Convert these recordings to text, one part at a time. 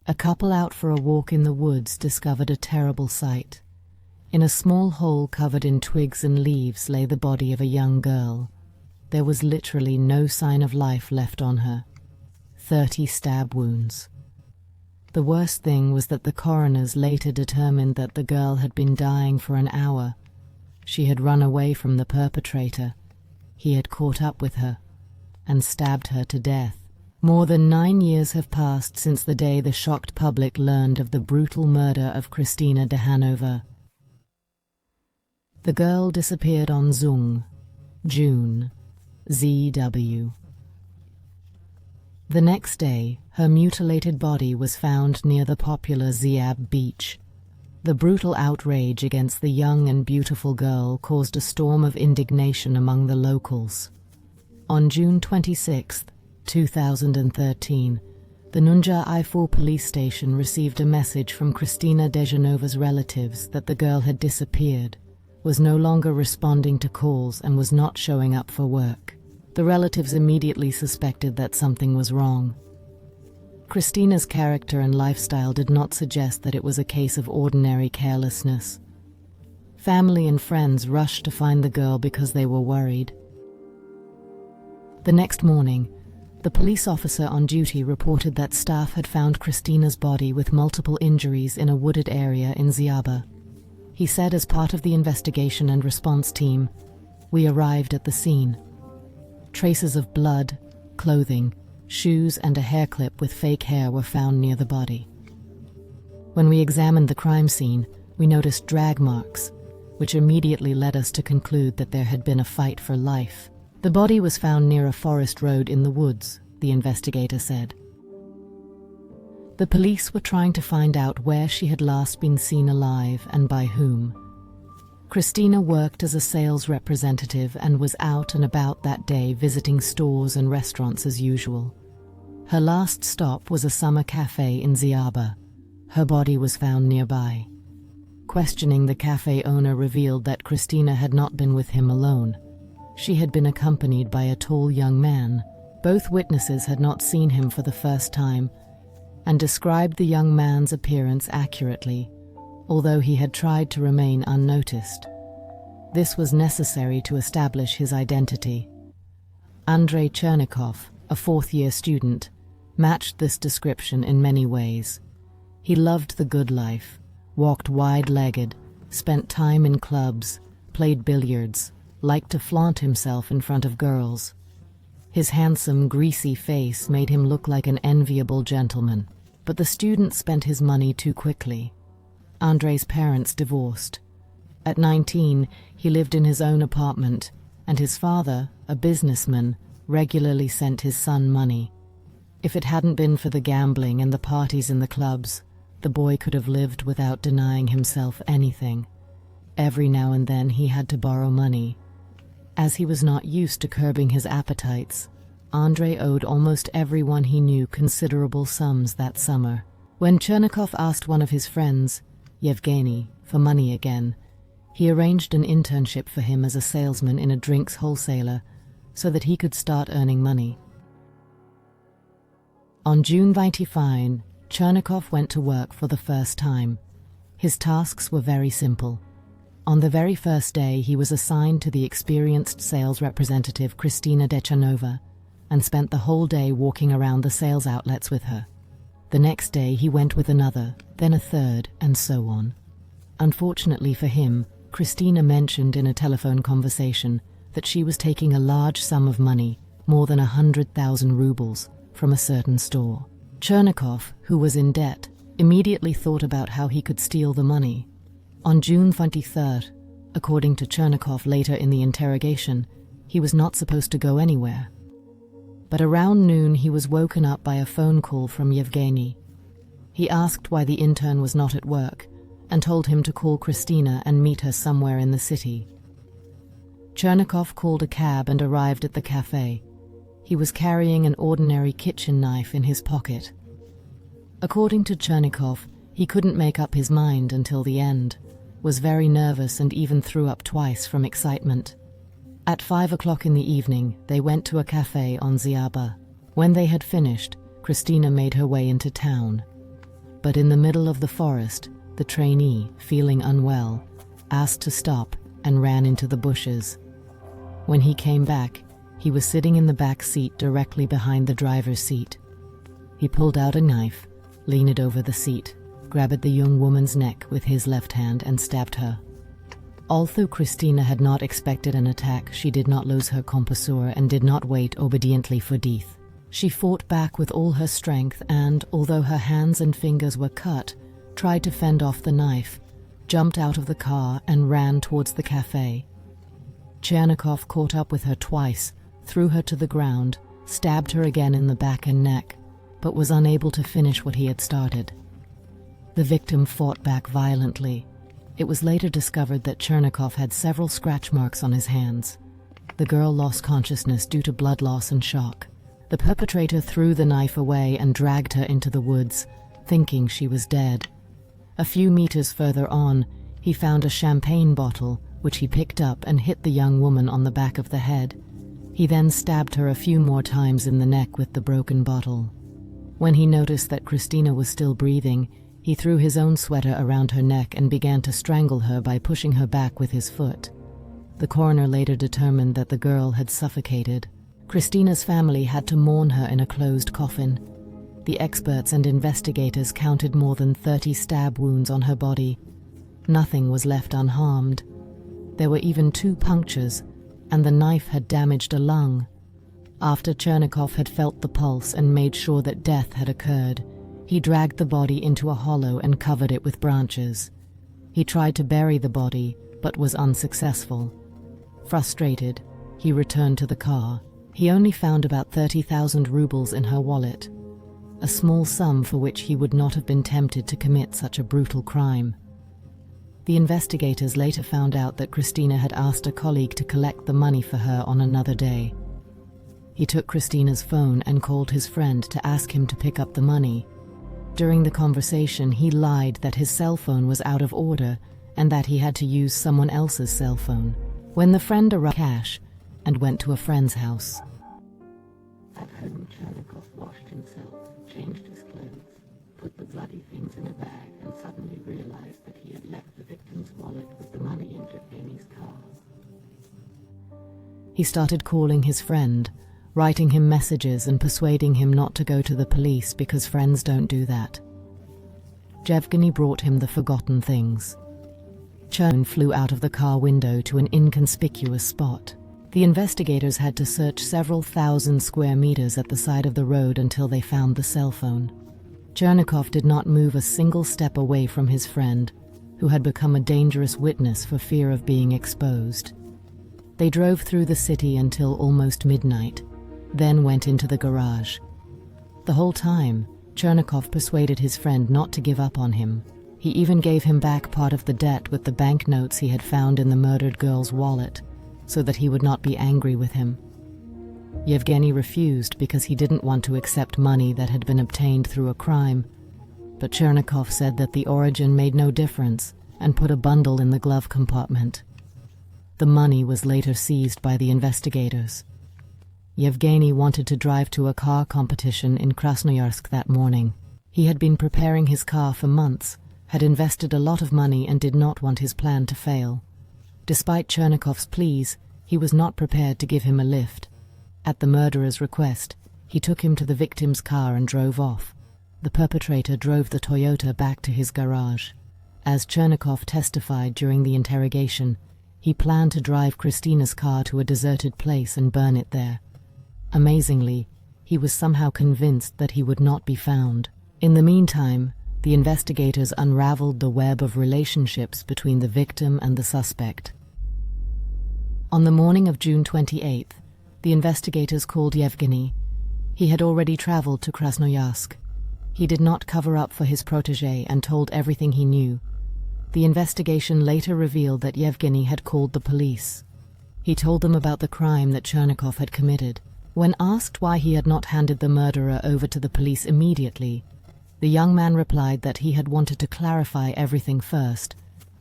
A couple out for a walk in the woods discovered a terrible sight. In a small hole covered in twigs and leaves lay the body of a young girl. There was literally no sign of life left on her. 30 stab wounds. The worst thing was that the coroners later determined that the girl had been dying for an hour. She had run away from the perpetrator. He had caught up with her and stabbed her to death. More than 9 years have passed since the day the shocked public learned of the brutal murder of Christina de Hanover. The girl disappeared on Zung, June, ZW. The next day, her mutilated body was found near the popular Ziab beach. The brutal outrage against the young and beautiful girl caused a storm of indignation among the locals. On June 26, 2013, the Nunja Iful police station received a message from Christina de Genova's relatives that the girl had disappeared, was no longer responding to calls, and was not showing up for work. The relatives immediately suspected that something was wrong. Christina's character and lifestyle did not suggest that it was a case of ordinary carelessness. Family and friends rushed to find the girl because they were worried. The next morning, the police officer on duty reported that staff had found Christina's body with multiple injuries in a wooded area in Ziaba. He said, as part of the investigation and response team, "We arrived at the scene. Traces of blood, clothing, shoes and a hair clip with fake hair were found near the body. When we examined the crime scene, we noticed drag marks, which immediately led us to conclude that there had been a fight for life. The body was found near a forest road in the woods," the investigator said. The police were trying to find out where she had last been seen alive and by whom. Christina worked as a sales representative and was out and about that day visiting stores and restaurants as usual. Her last stop was a summer cafe in Ziaba. Her body was found nearby. Questioning the cafe owner revealed that Christina had not been with him alone. She had been accompanied by a tall young man. Both witnesses had not seen him for the first time and described the young man's appearance accurately, although he had tried to remain unnoticed. This was necessary to establish his identity. Andrei Chernikov, a fourth-year student, matched this description in many ways. He loved the good life, walked wide-legged, spent time in clubs, played billiards, liked to flaunt himself in front of girls. His handsome, greasy face made him look like an enviable gentleman, but the student spent his money too quickly. Andrei's parents divorced. At 19, he lived in his own apartment, and his father, a businessman, regularly sent his son money. If it hadn't been for the gambling and the parties in the clubs, the boy could have lived without denying himself anything. Every now and then he had to borrow money. As he was not used to curbing his appetites, Andrei owed almost everyone he knew considerable sums that summer. When Chernikov asked one of his friends, Yevgeny, for money again, he arranged an internship for him as a salesman in a drinks wholesaler so that he could start earning money. On June 25, Chernikov went to work for the first time. His tasks were very simple. On the very first day, he was assigned to the experienced sales representative Christina Dechanova and spent the whole day walking around the sales outlets with her. The next day, he went with another, then a third, and so on. Unfortunately for him, Christina mentioned in a telephone conversation that she was taking a large sum of money, more than 100,000 rubles, from a certain store. Chernikov, who was in debt, immediately thought about how he could steal the money. On June 23rd, according to Chernikov later in the interrogation, he was not supposed to go anywhere. But around noon he was woken up by a phone call from Yevgeny. He asked why the intern was not at work and told him to call Christina and meet her somewhere in the city. Chernikov called a cab and arrived at the cafe. He was carrying an ordinary kitchen knife in his pocket. According to Chernikov, he couldn't make up his mind until the end, was very nervous and even threw up twice from excitement. At 5 o'clock in the evening, they went to a cafe on Ziaba. When they had finished, Christina made her way into town. But in the middle of the forest, the trainee, feeling unwell, asked to stop and ran into the bushes. When he came back, he was sitting in the back seat directly behind the driver's seat. He pulled out a knife, leaned it over the seat, grabbed the young woman's neck with his left hand and stabbed her. Although Christina had not expected an attack, she did not lose her composure and did not wait obediently for death. She fought back with all her strength and, although her hands and fingers were cut, tried to fend off the knife, jumped out of the car and ran towards the cafe. Chernikov caught up with her twice, threw her to the ground, stabbed her again in the back and neck, but was unable to finish what he had started. The victim fought back violently. It was later discovered that Chernikov had several scratch marks on his hands. The girl lost consciousness due to blood loss and shock. The perpetrator threw the knife away and dragged her into the woods, thinking she was dead. A few meters further on, he found a champagne bottle, which he picked up and hit the young woman on the back of the head. He then stabbed her a few more times in the neck with the broken bottle. When he noticed that Christina was still breathing, he threw his own sweater around her neck and began to strangle her by pushing her back with his foot. The coroner later determined that the girl had suffocated. Christina's family had to mourn her in a closed coffin. The experts and investigators counted more than 30 stab wounds on her body. Nothing was left unharmed. There were even 2 punctures, and the knife had damaged a lung. After Chernikov had felt the pulse and made sure that death had occurred, he dragged the body into a hollow and covered it with branches. He tried to bury the body, but was unsuccessful. Frustrated, he returned to the car. He only found about 30,000 rubles in her wallet, a small sum for which he would not have been tempted to commit such a brutal crime. The investigators later found out that Christina had asked a colleague to collect the money for her on another day. He took Christina's phone and called his friend to ask him to pick up the money. During the conversation, he lied that his cell phone was out of order and that he had to use someone else's cell phone. When the friend arrived, cash and went to a friend's house. At home, Chernikov washed himself, changed his clothes, put the bloody things in a bag, and suddenly realized that he had left the victim's wallet with the money in Yevgeny's car. He started calling his friend, writing him messages and persuading him not to go to the police because friends don't do that. Yevgeny brought him the forgotten things. Chernikov flew out of the car window to an inconspicuous spot. The investigators had to search several thousand square meters at the side of the road until they found the cell phone. Chernikov did not move a single step away from his friend, who had become a dangerous witness for fear of being exposed. They drove through the city until almost midnight, then went into the garage. The whole time, Chernikov persuaded his friend not to give up on him. He even gave him back part of the debt with the banknotes he had found in the murdered girl's wallet, so that he would not be angry with him. Yevgeny refused because he didn't want to accept money that had been obtained through a crime, but Chernikov said that the origin made no difference and put a bundle in the glove compartment. The money was later seized by the investigators. Yevgeny wanted to drive to a car competition in Krasnoyarsk that morning. He had been preparing his car for months, had invested a lot of money and did not want his plan to fail. Despite Chernikov's pleas, he was not prepared to give him a lift. At the murderer's request, he took him to the victim's car and drove off. The perpetrator drove the Toyota back to his garage. As Chernikov testified during the interrogation, he planned to drive Christina's car to a deserted place and burn it there. Amazingly, he was somehow convinced that he would not be found. In the meantime, the investigators unraveled the web of relationships between the victim and the suspect. On the morning of June 28th, the investigators called Yevgeny. He had already traveled to Krasnoyarsk. He did not cover up for his protégé and told everything he knew. The investigation later revealed that Yevgeny had called the police. He told them about the crime that Chernikov had committed. When asked why he had not handed the murderer over to the police immediately, the young man replied that he had wanted to clarify everything first,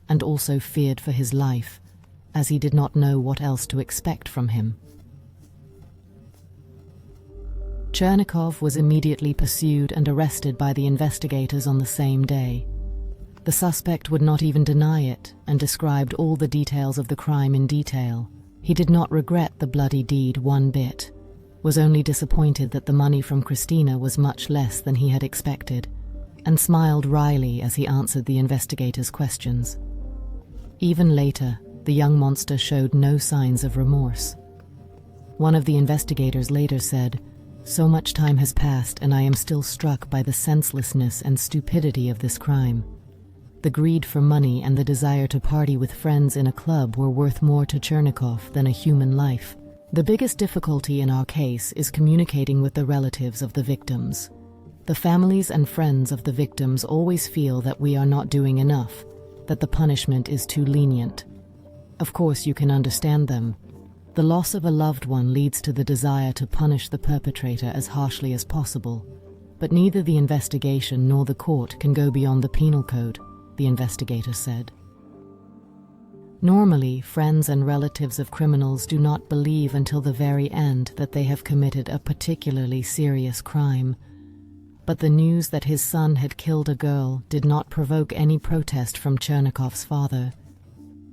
and also feared for his life, as he did not know what else to expect from him. Chernikov was immediately pursued and arrested by the investigators on the same day. The suspect would not even deny it and described all the details of the crime in detail. He did not regret the bloody deed one bit, was only disappointed that the money from Christina was much less than he had expected, and smiled wryly as he answered the investigators' questions. Even later, the young monster showed no signs of remorse. One of the investigators later said, "So much time has passed and I am still struck by the senselessness and stupidity of this crime. The greed for money and the desire to party with friends in a club were worth more to Chernikov than a human life. The biggest difficulty in our case is communicating with the relatives of the victims. The families and friends of the victims always feel that we are not doing enough, that the punishment is too lenient. Of course, you can understand them. The loss of a loved one leads to the desire to punish the perpetrator as harshly as possible. But neither the investigation nor the court can go beyond the penal code," the investigator said. Normally, friends and relatives of criminals do not believe until the very end that they have committed a particularly serious crime. But the news that his son had killed a girl did not provoke any protest from Chernikov's father.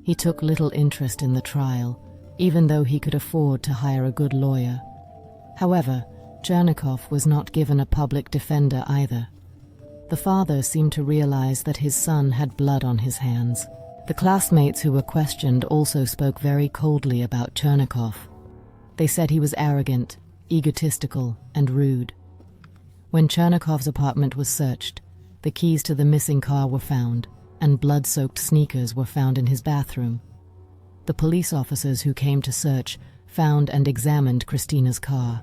He took little interest in the trial, even though he could afford to hire a good lawyer. However, Chernikov was not given a public defender either. The father seemed to realize that his son had blood on his hands. The classmates who were questioned also spoke very coldly about Chernikov. They said he was arrogant, egotistical, and rude. When Chernikov's apartment was searched, the keys to the missing car were found, and blood-soaked sneakers were found in his bathroom. The police officers who came to search found and examined Christina's car.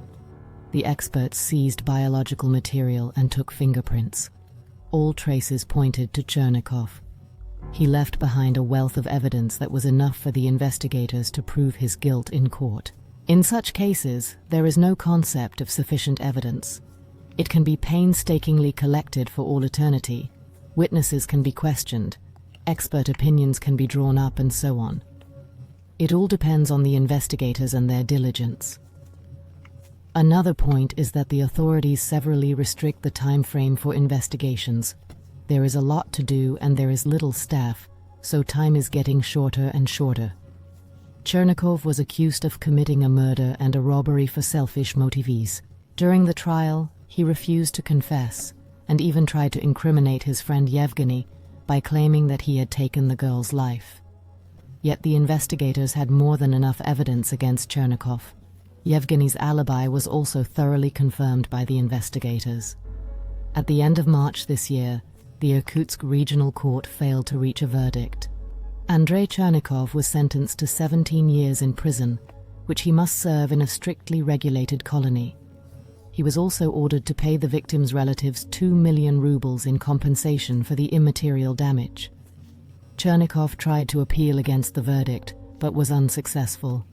The experts seized biological material and took fingerprints. All traces pointed to Chernikov. He left behind a wealth of evidence that was enough for the investigators to prove his guilt in court. In such cases, there is no concept of sufficient evidence. It can be painstakingly collected for all eternity. Witnesses can be questioned, expert opinions can be drawn up, and so on. It all depends on the investigators and their diligence. Another point is that the authorities severely restrict the time frame for investigations. There is a lot to do and there is little staff, so time is getting shorter and shorter. Chernikov was accused of committing a murder and a robbery for selfish motives. During the trial, he refused to confess and even tried to incriminate his friend Yevgeny by claiming that he had taken the girl's life. Yet the investigators had more than enough evidence against Chernikov. Yevgeny's alibi was also thoroughly confirmed by the investigators. At the end of March this year, the Irkutsk Regional Court failed to reach a verdict. Andrei Chernikov was sentenced to 17 years in prison, which he must serve in a strictly regulated colony. He was also ordered to pay the victims' relatives 2 million rubles in compensation for the immaterial damage. Chernikov tried to appeal against the verdict, but was unsuccessful.